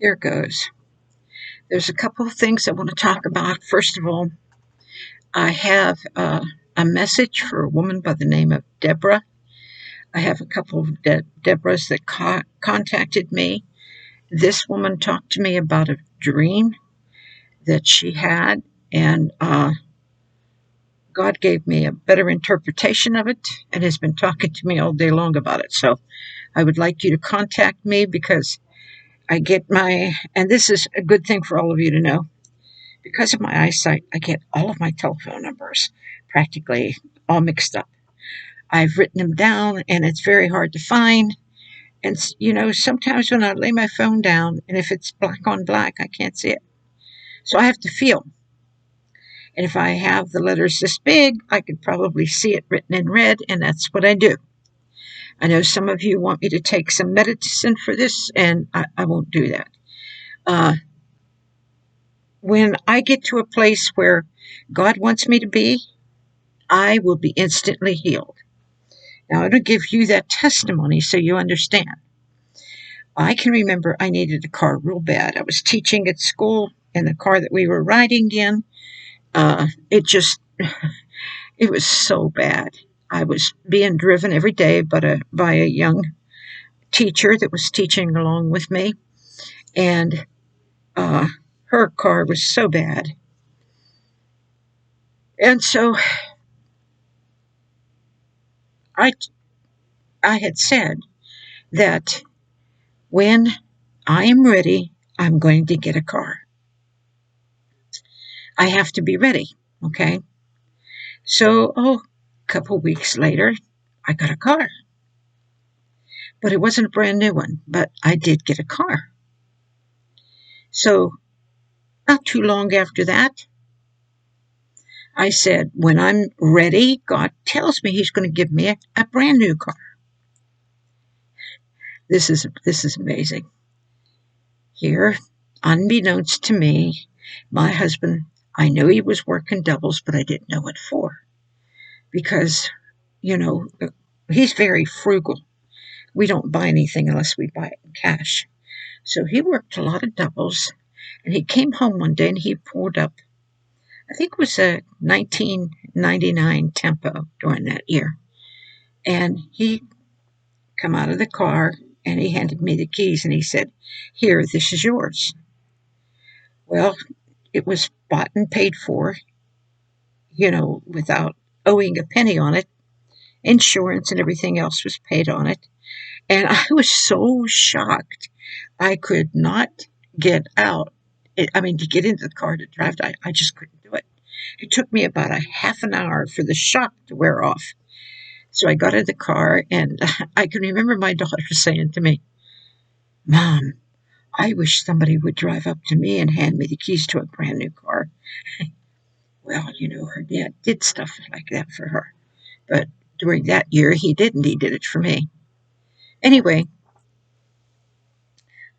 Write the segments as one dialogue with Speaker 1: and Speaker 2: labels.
Speaker 1: Here goes. There's a couple of things I want to talk about. First of all, I have a message for a woman by the name of Deborah. I have a couple of Deborahs that contacted me. This woman talked to me about a dream that she had, and God gave me a better interpretation of it and has been talking to me all day long about it. So I would like you to contact me because and this is a good thing for all of you to know. Because of my eyesight, I get all of my telephone numbers practically all mixed up. I've written them down and it's very hard to find. And, sometimes when I lay my phone down and if it's black on black, I can't see it. So I have to feel. And if I have the letters this big, I could probably see it written in red, and that's what I do. I know some of you want me to take some medicine for this, and I won't do that. When I get to a place where God wants me to be, I will be instantly healed. Now, I'm going to give you that testimony so you understand. I can remember I needed a car real bad. I was teaching at school, and the car that we were riding in, it was so bad. I was being driven every day by a young teacher that was teaching along with me, and her car was so bad. And so I had said that when I am ready, I'm going to get a car. I have to be ready, okay? So, a couple weeks later, I got a car. But it wasn't a brand new one, but I did get a car. So, not too long after that, I said, when I'm ready, God tells me He's going to give me a brand new car. This is amazing. Here, unbeknownst to me, my husband, I knew he was working doubles, but I didn't know what for. Because, he's very frugal. We don't buy anything unless we buy it in cash. So he worked a lot of doubles, and he came home one day and he pulled up, I think it was a 1999 Tempo during that year. And he come out of the car and he handed me the keys and he said, "Here, this is yours." Well, it was bought and paid for, without owing a penny on it. Insurance and everything else was paid on it. And I was so shocked. I could not get out. To get into the car to drive, I just couldn't do it. It took me about a half an hour for the shock to wear off. So I got in the car, and I can remember my daughter saying to me, "Mom, I wish somebody would drive up to me and hand me the keys to a brand new car." Well, her dad did stuff like that for her. But during that year, he didn't. He did it for me. Anyway,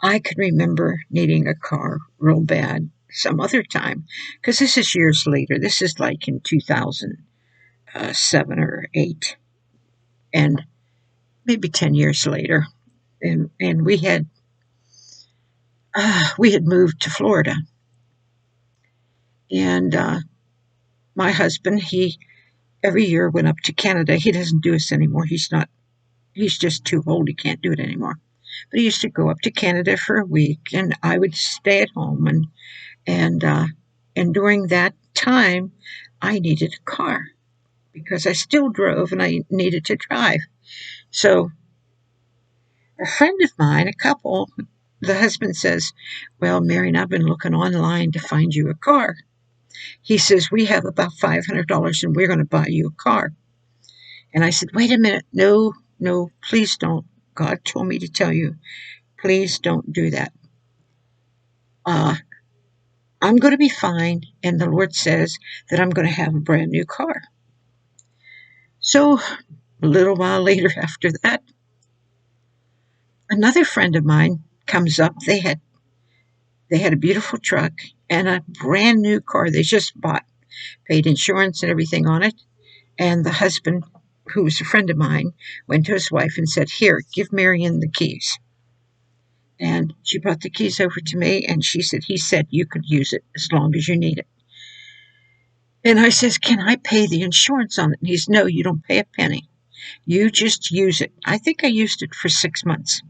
Speaker 1: I can remember needing a car real bad some other time, because this is years later. This is like in 2007 or 8, and maybe 10 years later. And we had moved to Florida. And my husband, he every year went up to Canada. He doesn't do this anymore. He's just too old. He can't do it anymore. But he used to go up to Canada for a week, and I would stay at home. And during that time, I needed a car because I still drove and I needed to drive. So a friend of mine, a couple, the husband says, "Well, Marion, I've been looking online to find you a car." He says, "We have about $500 and we're going to buy you a car." And I said, "Wait a minute. No, please don't. God told me to tell you, please don't do that. I'm going to be fine. And the Lord says that I'm going to have a brand new car." So a little while later after that, another friend of mine comes up. They had a beautiful truck and a brand new car they just bought, paid insurance and everything on it. And the husband, who was a friend of mine, went to his wife and said, "Here, give Marion the keys." And she brought the keys over to me, and she said, he said you could use it as long as you need it. And I says, can I pay the insurance on it? And he says, no, you don't pay a penny. You just use it. I think I used it for 6 months.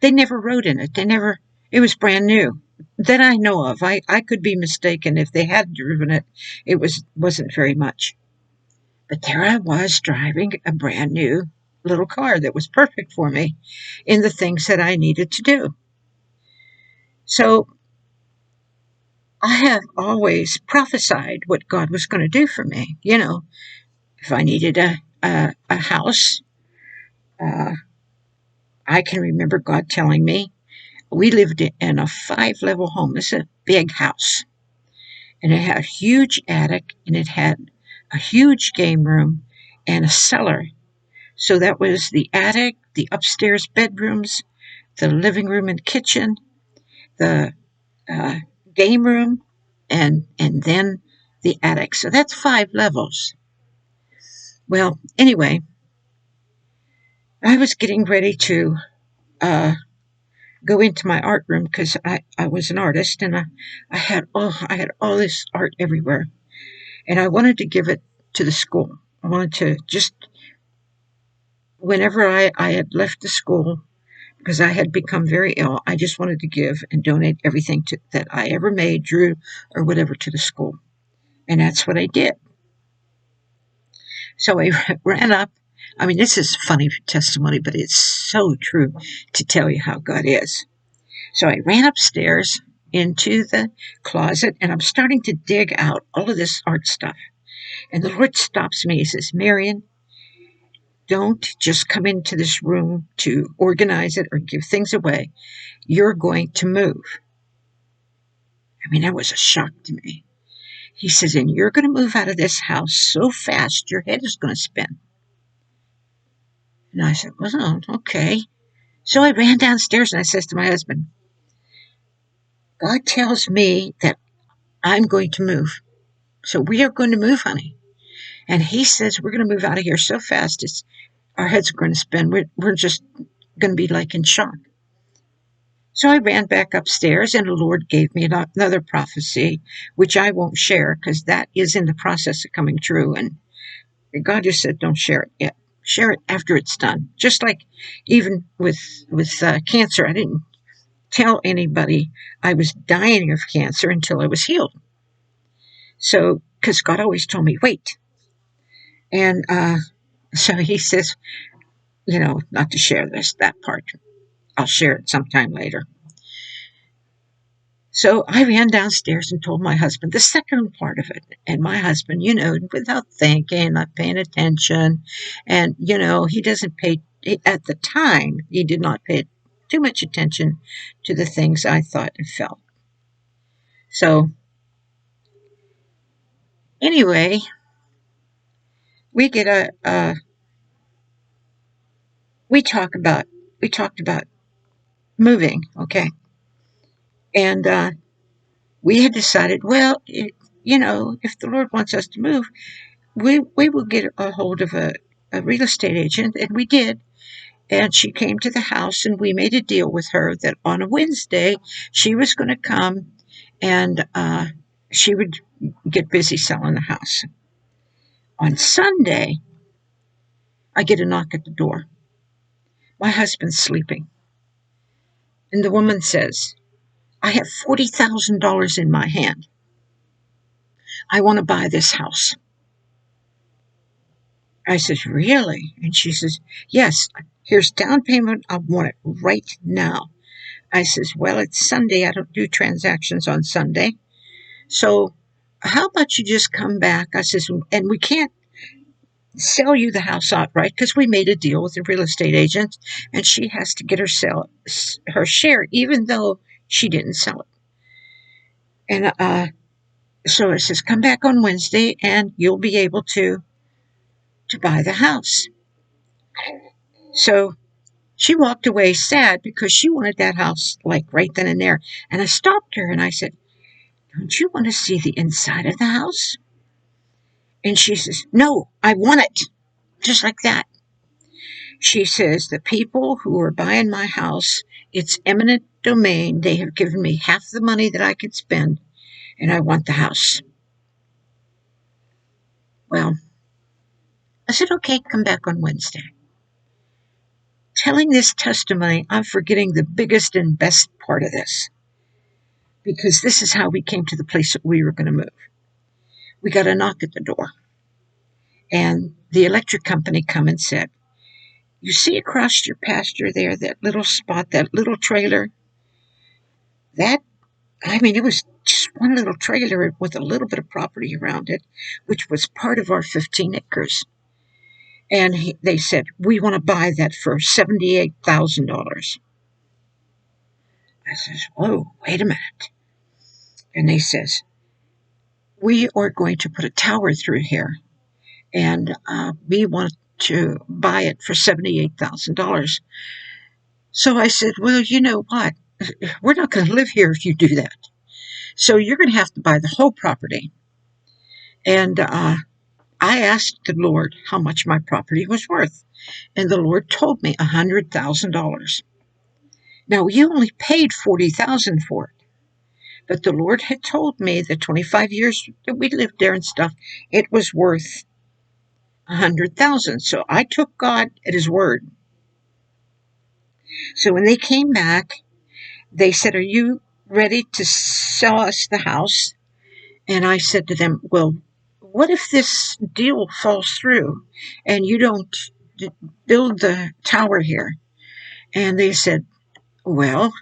Speaker 1: They never wrote in it. It was brand new that I know of. I could be mistaken. If they had driven it, wasn't very much. But there I was driving a brand new little car that was perfect for me in the things that I needed to do. So I have always prophesied what God was going to do for me. If I needed a house, uh, I can remember God telling me we lived in a 5-level home. It's a big house, and it had a huge attic, and it had a huge game room and a cellar. So that was the attic, the upstairs bedrooms, the living room and kitchen, the uh, game room, and then the attic. So that's 5 levels. Well, anyway, I was getting ready to uh, go into my art room because I was an artist, and I had all this art everywhere, and I wanted to give it to the school. I wanted to just whenever I had left the school because I had become very ill, I just wanted to give and donate everything that I ever made, drew, or whatever to the school, and that's what I did. So I ran up. I mean, this is funny testimony, but it's so true to tell you how God is. So I ran upstairs into the closet, and I'm starting to dig out all of this art stuff. And the Lord stops me. He says, Marion, don't just come into this room to organize it or give things away. You're going to move. I mean, that was a shock to me. He says, and you're going to move out of this house so fast, your head is going to spin. And I said, well, okay. So I ran downstairs and I says to my husband, God tells me that I'm going to move. So we are going to move, honey. And he says, we're going to move out of here so fast, our heads are going to spin. We're just going to be like in shock. So I ran back upstairs, and the Lord gave me another prophecy, which I won't share because that is in the process of coming true. And God just said, don't share it yet. Share it after it's done. Just like even with cancer, I didn't tell anybody I was dying of cancer until I was healed. So, because God always told me, wait. And so he says, not to share that part. I'll share it sometime later. So I ran downstairs and told my husband the second part of it. And my husband, without thinking, not paying attention. And, he doesn't pay, at the time, he did not pay too much attention to the things I thought and felt. So anyway, we get we talked about moving, okay? And we had decided, well, if the Lord wants us to move, we will get a hold of a real estate agent, and we did. And she came to the house, and we made a deal with her that on a Wednesday she was going to come, and she would get busy selling the house. On Sunday, I get a knock at the door. My husband's sleeping, and the woman says, I have $40,000 in my hand. I want to buy this house. I says, really? And she says, yes, here's down payment. I want it right now. I says, well, it's Sunday. I don't do transactions on Sunday. So how about you just come back? I says, and we can't sell you the house outright because we made a deal with the real estate agent, and she has to get her share, even though she didn't sell it. And so it says, come back on Wednesday and you'll be able to buy the house. So she walked away sad because she wanted that house like right then and there. And I stopped her and I said, don't you want to see the inside of the house? And she says, no, I want it. Just like that. She says, the people who are buying my house, it's eminent domain. They have given me half the money that I could spend, and I want the house. Well, I said, okay, come back on Wednesday. Telling this testimony, I'm forgetting the biggest and best part of this, because this is how we came to the place that we were going to move. We got a knock at the door, and the electric company come and said, you see across your pasture there, that little spot, that little trailer? It was just one little trailer with a little bit of property around it, which was part of our 15 acres. And they said, we want to buy that for $78,000. I says, whoa, wait a minute. And they says, we are going to put a tower through here, and we want to buy it for $78,000. So I said, well, you know what? We're not going to live here if you do that. So you're going to have to buy the whole property. And I asked the Lord how much my property was worth. And the Lord told me $100,000. Now, you only paid $40,000 for it. But the Lord had told me the 25 years that we lived there and stuff, it was worth $100,000. So I took God at his word. So when they came back, they said, are you ready to sell us the house? And I said to them, well, what if this deal falls through and you don't build the tower here? And they said, well,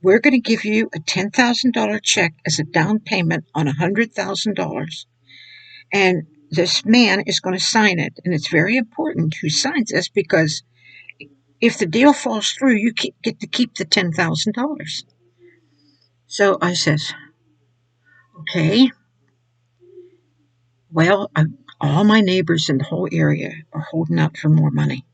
Speaker 1: we're going to give you a $10,000 check as a down payment on $100,000. And this man is going to sign it. And it's very important who signs this, because if the deal falls through, you get to keep the $10,000. So I says, okay, well, all my neighbors in the whole area are holding out for more money.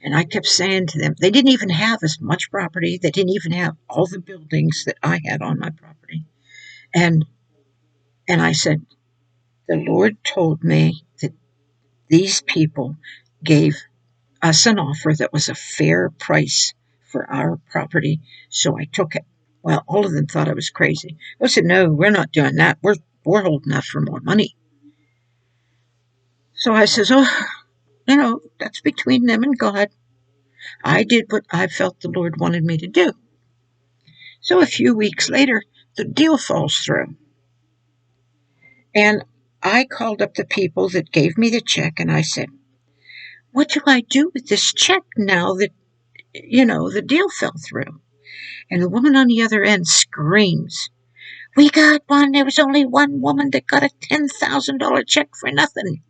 Speaker 1: And I kept saying to them, they didn't even have as much property. They didn't even have all the buildings that I had on my property. And I said, the Lord told me that these people gave us an offer that was a fair price for our property. So I took it. Well, all of them thought I was crazy. I said, no, we're not doing that. We're holding out for more money. So I says, oh, that's between them and God. I did what I felt the Lord wanted me to do. So a few weeks later, the deal falls through. And I called up the people that gave me the check, and I said, what do I do with this check now that, the deal fell through? And the woman on the other end screams, we got one. There was only one woman that got a $10,000 check for nothing.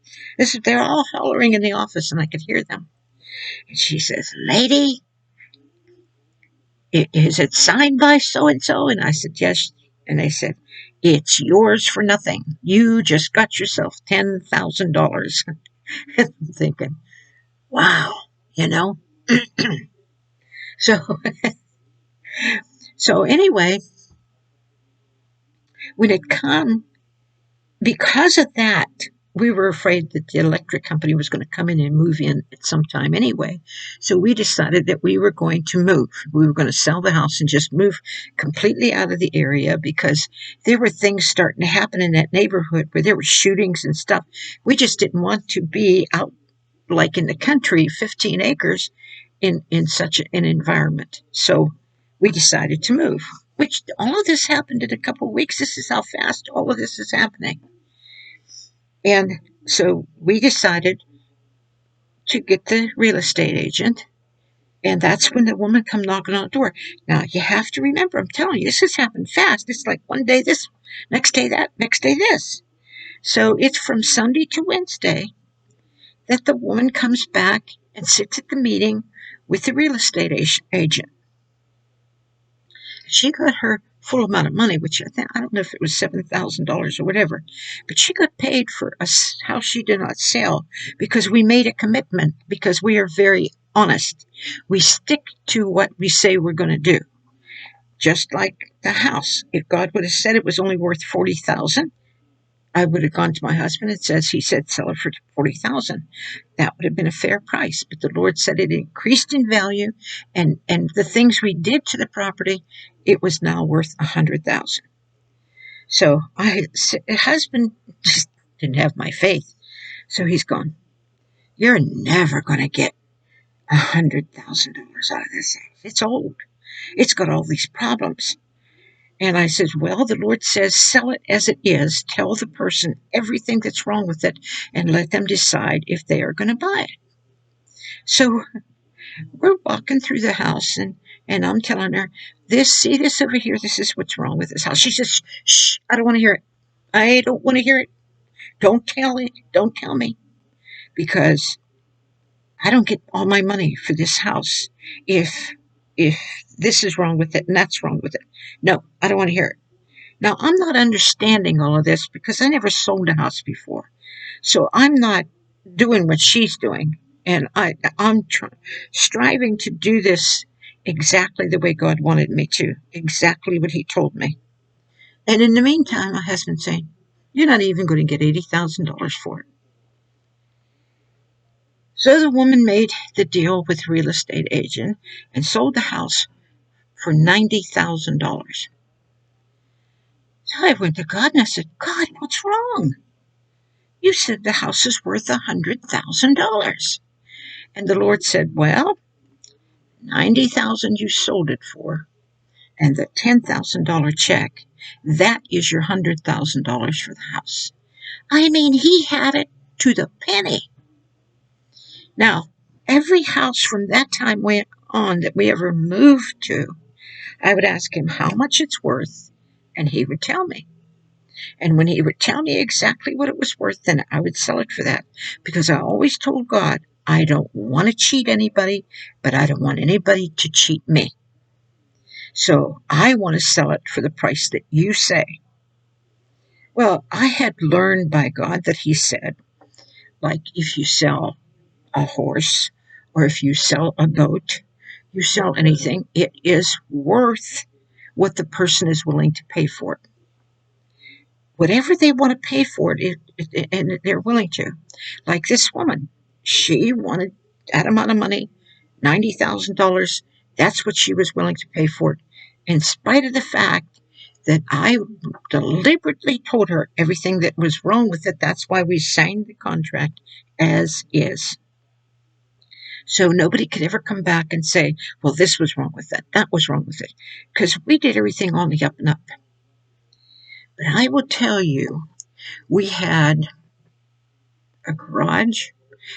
Speaker 1: They're all hollering in the office, and I could hear them. And she says, lady, is it signed by so-and-so? And I said, yes. And they said, it's yours for nothing. You just got yourself $10,000. I'm thinking, wow, So, so anyway, when it come, because of that, we were afraid that the electric company was going to come in and move in at some time anyway. So we decided that we were going to move. We were going to sell the house and just move completely out of the area, because there were things starting to happen in that neighborhood where there were shootings and stuff. We just didn't want to be out like in the country, 15 acres in such an environment. So we decided to move, which all of this happened in a couple of weeks. This is how fast all of this is happening. And so we decided to get the real estate agent. And that's when the woman come knocking on the door. Now, you have to remember, I'm telling you, this has happened fast. It's like one day this, next day that, next day this. So it's from Sunday to Wednesday that the woman comes back and sits at the meeting with the real estate agent. She got her full amount of money, which I don't know if it was $7,000 or whatever, but she got paid for a house she did not sell, because we made a commitment, because we are very honest. We stick to what we say we're going to do. Just like the house. If God would have said it was only worth $40,000, I would have gone to my husband and says, he said, sell it for 40,000. That would have been a fair price. But the Lord said it increased in value, and the things we did to the property, it was now worth 100,000. So my husband just didn't have my faith. So he's gone, you're never going to get $100,000 out of this house. It's old. It's got all these problems. And I said, well, the Lord says, sell it as it is. Tell the person everything that's wrong with it and let them decide if they are going to buy it. So we're walking through the house, and I'm telling her, see this over here, this is what's wrong with this house. She says, shh, I don't want to hear it. I don't want to hear it. Don't tell it. Don't tell me. Because I don't get all my money for this house if this is wrong with it and that's wrong with it. No, I don't want to hear it. Now, I'm not understanding all of this because I never sold a house before. So I'm not doing what she's doing. And I'm striving to do this exactly the way God wanted me to, exactly what he told me. And in the meantime, my husband's saying, you're not even going to get $80,000 for it. So the woman made the deal with the real estate agent and sold the house for $90,000. So I went to God and I said, God, what's wrong? You said the house is worth $100,000. And the Lord said, well, 90,000 you sold it for, and the $10,000 check, that is your $100,000 for the house. I mean, he had it to the penny. Now, every house from that time went on that we ever moved to, I would ask him how much it's worth, and he would tell me. And when he would tell me exactly what it was worth, then I would sell it for that. Because I always told God, I don't want to cheat anybody, but I don't want anybody to cheat me. So I want to sell it for the price that you say. Well, I had learned by God that he said, like if you sell a horse or if you sell a goat, you sell anything, it is worth what the person is willing to pay for it. Whatever they want to pay for it, and they're willing to. Like this woman, she wanted that amount of money, $90,000. That's what she was willing to pay for it, in spite of the fact that I deliberately told her everything that was wrong with it. That's why we signed the contract as is. So nobody could ever come back and say, well, this was wrong with it, that was wrong with it, because we did everything on the up and up. But I will tell you, we had a garage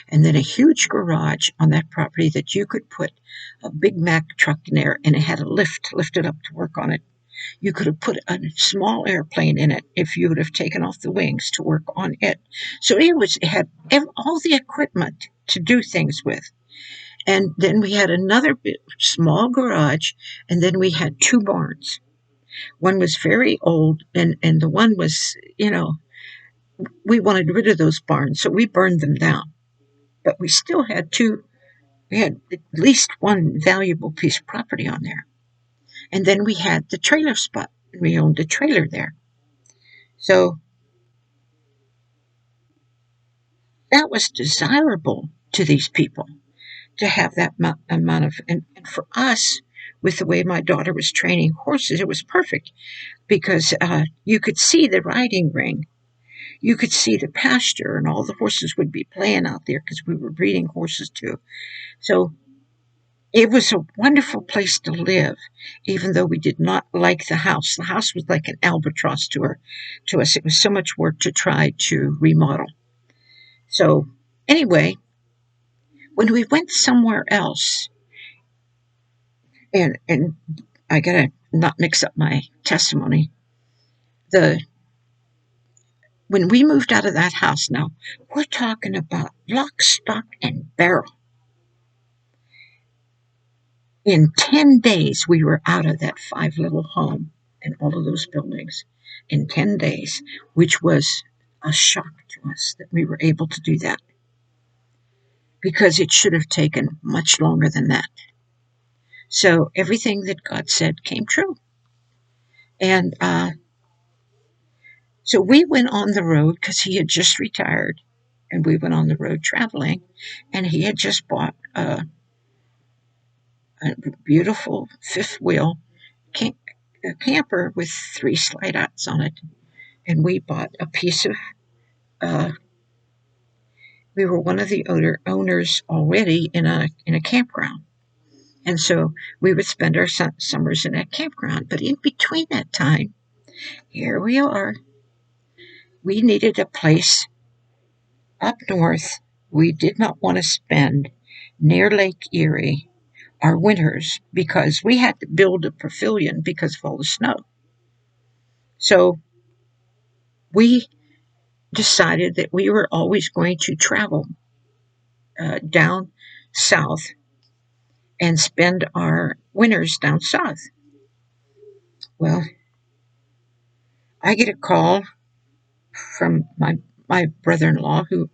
Speaker 1: and then a huge garage on that property that you could put a Big Mac truck in there, and it had a lift to lift it up to work on it. You could have put a small airplane in it if you would have taken off the wings to work on it. So it had all the equipment to do things with. And then we had another small garage, and then we had two barns. One was very old, and the one was, we wanted rid of those barns, so we burned them down. But we still had we had at least one valuable piece of property on there. And then we had the trailer spot. We owned a trailer there. So that was desirable to these people to have that amount of, and for us, with the way my daughter was training horses, it was perfect because you could see the riding ring. You could see the pasture, and all the horses would be playing out there because we were breeding horses too. So it was a wonderful place to live, even though we did not like the house. The house was like an albatross to us. It was so much work to try to remodel. So anyway, when we went somewhere else, and I gotta not mix up my testimony, when we moved out of that house, now we're talking about lock, stock, and barrel. In 10 days, we were out of that 5-level home and all of those buildings in 10 days, which was a shock to us that we were able to do that, because it should have taken much longer than that. So everything that God said came true. And So we went on the road because he had just retired, and we went on the road traveling, and he had just bought a beautiful fifth wheel camper with 3 slide outs on it, and we bought a piece of. We were one of the owners already in a campground, and so we would spend our summers in that campground. But in between that time, here we are. We needed a place up north. We did not want to spend near Lake Erie our winters because we had to build a pavilion because of all the snow. So we decided that we were always going to travel down south and spend our winters down south. Well, I get a call from my brother-in-law who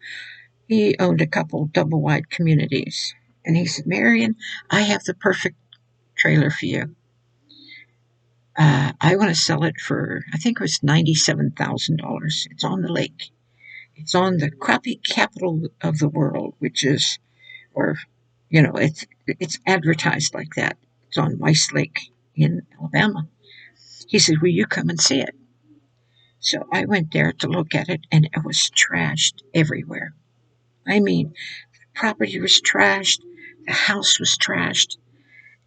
Speaker 1: he owned a couple double wide communities, and he said, "Marion, I have the perfect trailer for you. I want to sell it for, I think it was $97,000. It's on the lake. It's on the crappie capital of the world, which is, or, it's advertised like that. It's on Rice Lake in Alabama." He said, "Will you come and see it?" So I went there to look at it, and it was trashed everywhere. I mean, the property was trashed, the house was trashed,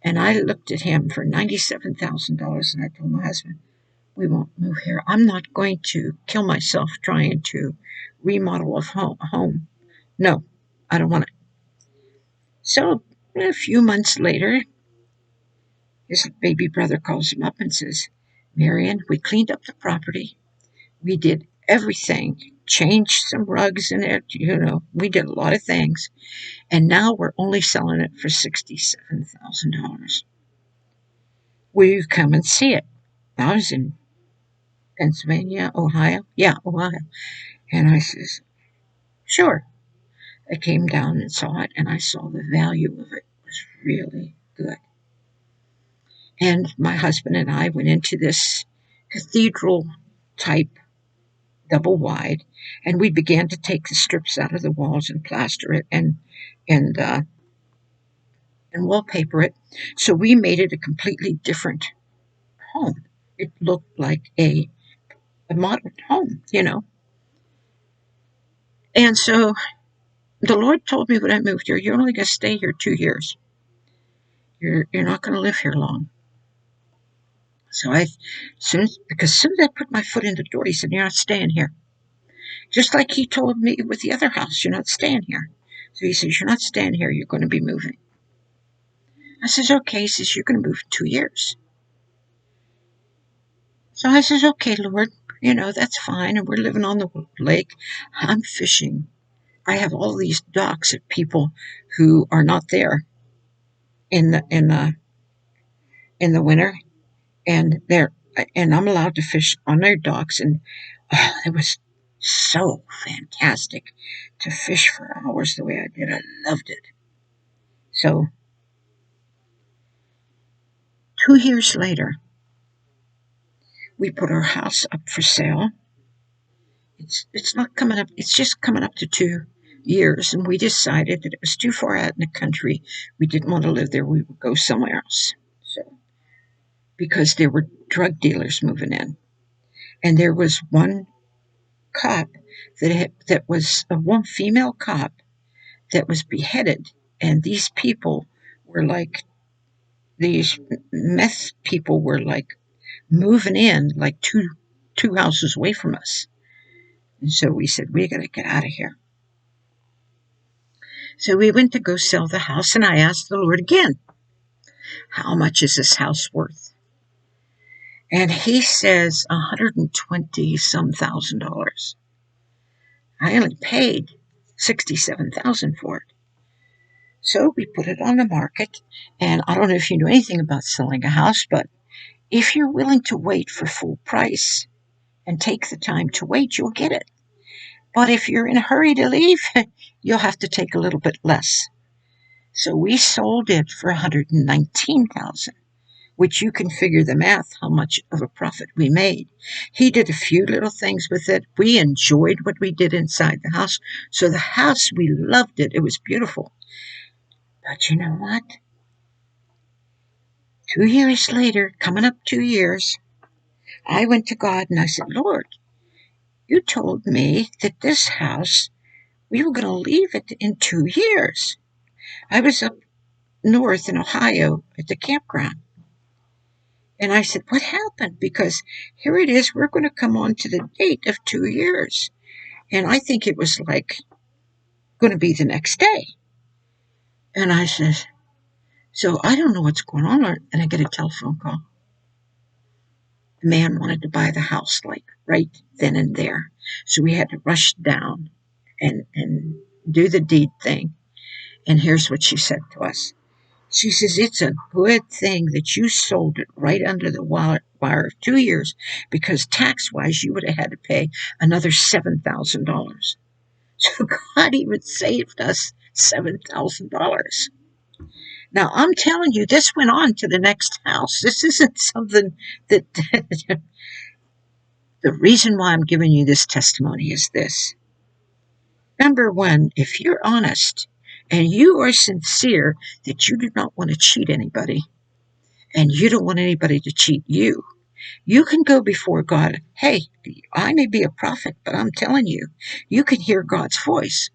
Speaker 1: and I looked at him for $97,000, and I told my husband, "We won't move here. I'm not going to kill myself trying to remodel a home. No, I don't want it." So a few months later, his baby brother calls him up and says, "Marion, we cleaned up the property. We did everything, changed some rugs in it, we did a lot of things. And now we're only selling it for $67,000. Will you come and see it?" I was in Pennsylvania, Ohio. Yeah, Ohio. And I says, "Sure." I came down and saw it, and I saw the value of it was really good. And my husband and I went into this cathedral type double wide, and we began to take the strips out of the walls and plaster it and uh, and wallpaper it. So we made it a completely different home. It looked like a modern home. And so the Lord told me when I moved here, "You're only going to stay here 2 years. You're not going to live here long." So because soon as I put my foot in the door, he said, "You're not staying here." Just like he told me with the other house, "You're not staying here." So he says, "You're not staying here. You're going to be moving." I says, "Okay." He says, "You're going to move in 2 years." So I says, "Okay, Lord, that's fine." And we're living on the lake. I'm fishing. I have all these docks of people who are not there in the winter, and I'm allowed to fish on their docks, and it was so fantastic to fish for hours the way I did. I loved it. So 2 years later, we put our house up for sale. It's not coming up. It's just coming up to 2 years, and we decided that it was too far out in the country. We didn't want to live there. We would go somewhere else. So because there were drug dealers moving in, and there was one cop that was one female cop that was beheaded, and these people were like these meth people were like moving in like two houses away from us. And so we said, "We got to get out of here." So we went to go sell the house, and I asked the Lord again, "How much is this house worth?" And he says, $120 some thousand. I only paid $67,000 for it. So we put it on the market, and I don't know if you know anything about selling a house, but if you're willing to wait for full price and take the time to wait, you'll get it. But if you're in a hurry to leave, you'll have to take a little bit less. So we sold it for $119,000. which you can figure the math how much of a profit we made. He did a few little things with it. We enjoyed what we did inside the house. So the house, we loved it. It was beautiful. But you know what? 2 years later, coming up 2 years, I went to God and I said, Lord, you told me that this house, we were going to leave it in 2 years. I was up north in Ohio at the campground. And I said, what happened? Because here it is, we're going to come on to the date of 2 years. And I think it was like going to be the next day. And I said, so I don't know what's going on. And I get a telephone call. The man wanted to buy the house like right then and there. So we had to rush down and do the deed thing. And here's what she said to us. She says, it's a good thing that you sold it right under the wire of 2 years, because tax-wise, you would have had to pay another $7,000. So God even saved us $7,000. Now, I'm telling you, this went on to the next house. This isn't something that... The reason why I'm giving you this testimony is this. Number one, if you're honest and you are sincere that you do not want to cheat anybody, and you don't want anybody to cheat you, you can go before God. Hey, I may be a prophet, but I'm telling you, you can hear God's voice.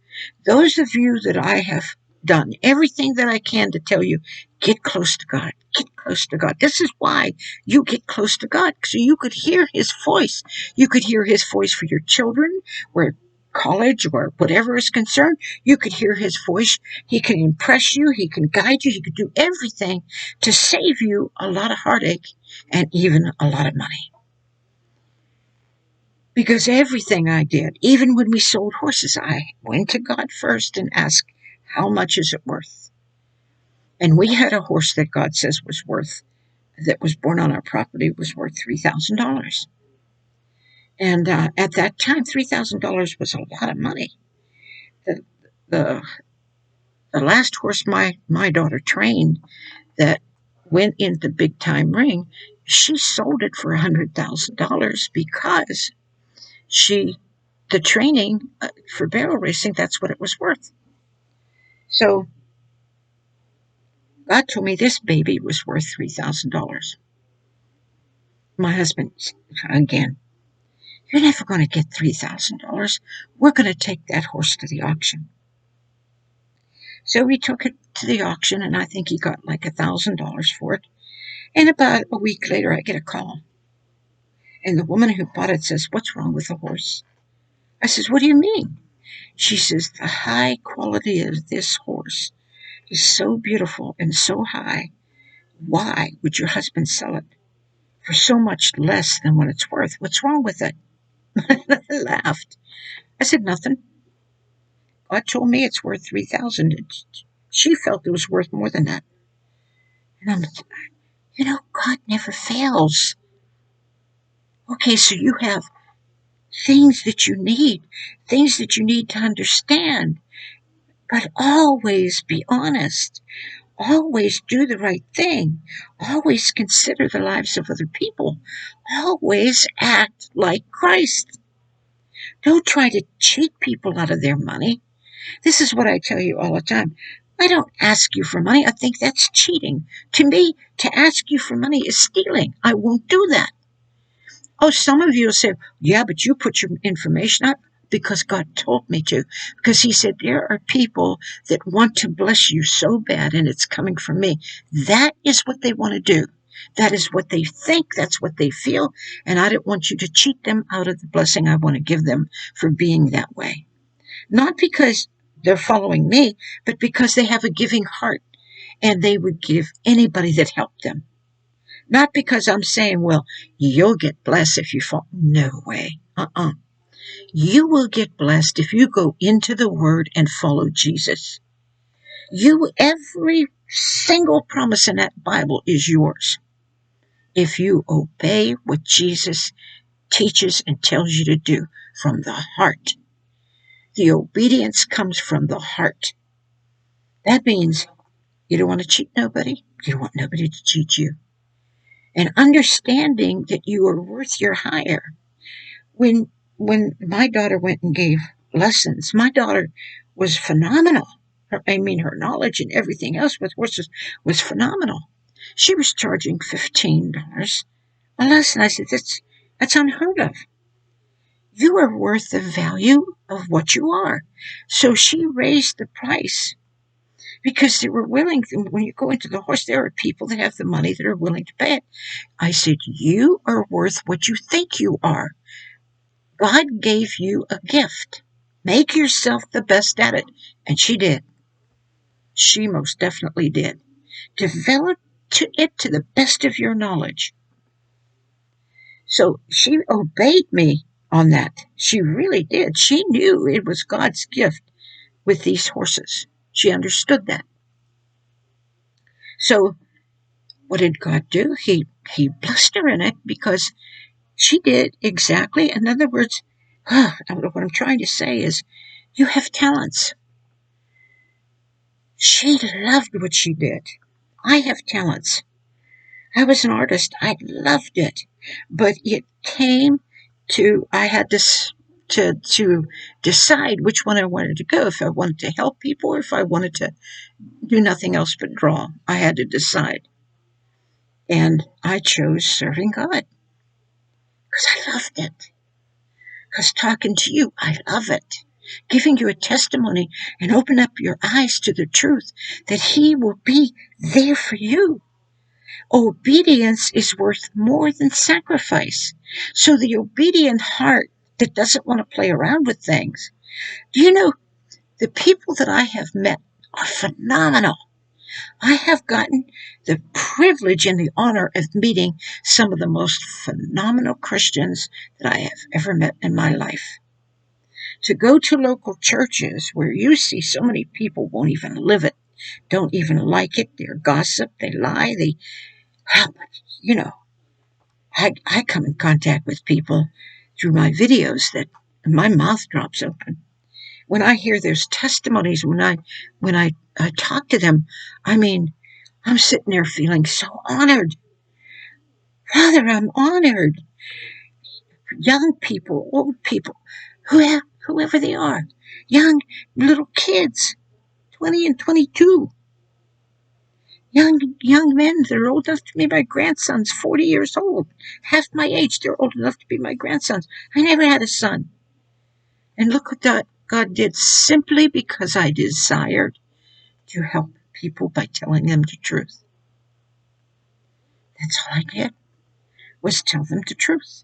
Speaker 1: Those of you that I have done everything that I can to tell you, get close to God. Get close to God. This is why you get close to God, so you could hear his voice. You could hear his voice for your children, where college or whatever is concerned. You could hear his voice. He can impress you. He can guide you. He could do everything to save you a lot of heartache and even a lot of money. Because everything I did, even when we sold horses, I went to God first and asked, how much is it worth? And we had a horse that God says was worth, that was born on our property, was worth $3,000. And at that time, $3,000 was a lot of money. The, the, the last horse my daughter trained that went into big time ring, she sold it for $100,000 because the training for barrel racing, that's what it was worth. So God told me this baby was worth $3,000. My husband, again, you're never going to get $3,000. We're going to take that horse to the auction. So we took it to the auction, and I think he got like $1,000 for it. And about a week later, I get a call. And the woman who bought it says, what's wrong with the horse? I says, what do you mean? She says, the high quality of this horse is so beautiful and so high. Why would your husband sell it for so much less than what it's worth? What's wrong with it? I laughed. I said, nothing. God told me it's worth $3,000. She felt it was worth more than that. And God never fails. Okay, so you have things that you need to understand, but always be honest. Always do the right thing. Always consider the lives of other people. Always act like Christ. Don't try to cheat people out of their money. This is what I tell you all the time. I don't ask you for money. I think that's cheating. To me, to ask you for money is stealing. I won't do that. Oh, some of you will say, yeah, but you put your information up because God told me to. Because he said, there are people that want to bless you so bad, and it's coming from me. That is what they want to do. That is what they think. That's what they feel. And I don't want you to cheat them out of the blessing I want to give them for being that way. Not because they're following me, but because they have a giving heart, and they would give anybody that helped them. Not because I'm saying, well, you'll get blessed if you fall. No way. You will get blessed if you go into the Word and follow Jesus. Every single promise in that Bible is yours. If you obey what Jesus teaches and tells you to do from the heart. The obedience comes from the heart. That means you don't want to cheat nobody. You don't want nobody to cheat you. and understanding that you are worth your hire. When my daughter went and gave lessons, my daughter was phenomenal. Her knowledge and everything else with horses was phenomenal. She was charging $15 a lesson. I said, that's unheard of. You are worth the value of what you are. So she raised the price because they were willing. When you go into the horse, there are people that have the money that are willing to pay it. I said, you are worth what you think you are. God gave you a gift. Make yourself the best at it. And she did. She most definitely did. Develop it to the best of your knowledge. So she obeyed me on that. She really did. She knew it was God's gift with these horses. She understood that. So what did God do? He blessed her in it because she did exactly. In other words, what I'm trying to say is, you have talents. She loved what she did. I have talents. I was an artist. I loved it. But it came to, I had to decide which one I wanted to go. If I wanted to help people or if I wanted to do nothing else but draw. I had to decide. And I chose serving God because I loved it. Because talking to you, I love it. Giving you a testimony and open up your eyes to the truth that He will be there for you. Obedience is worth more than sacrifice. So the obedient heart that doesn't want to play around with things. Do you know, the people that I have met are phenomenal. I have gotten the privilege and the honor of meeting some of the most phenomenal Christians that I have ever met in my life. To go to local churches where you see so many people won't even live it, don't even like it, they're gossip, they lie, you know, I come in contact with people through my videos that my mouth drops open. When I hear those testimonies, when I talk to them, I mean, I'm sitting there feeling so honored. Father, I'm honored. Young people, old people, whoever they are, young little kids, 20 and 22, young men that are old enough to be my grandsons, 40 years old, half my age. They're old enough to be my grandsons. I never had a son. And look what God did simply because I desired to help people by telling them the truth. That's all I did, was tell them the truth.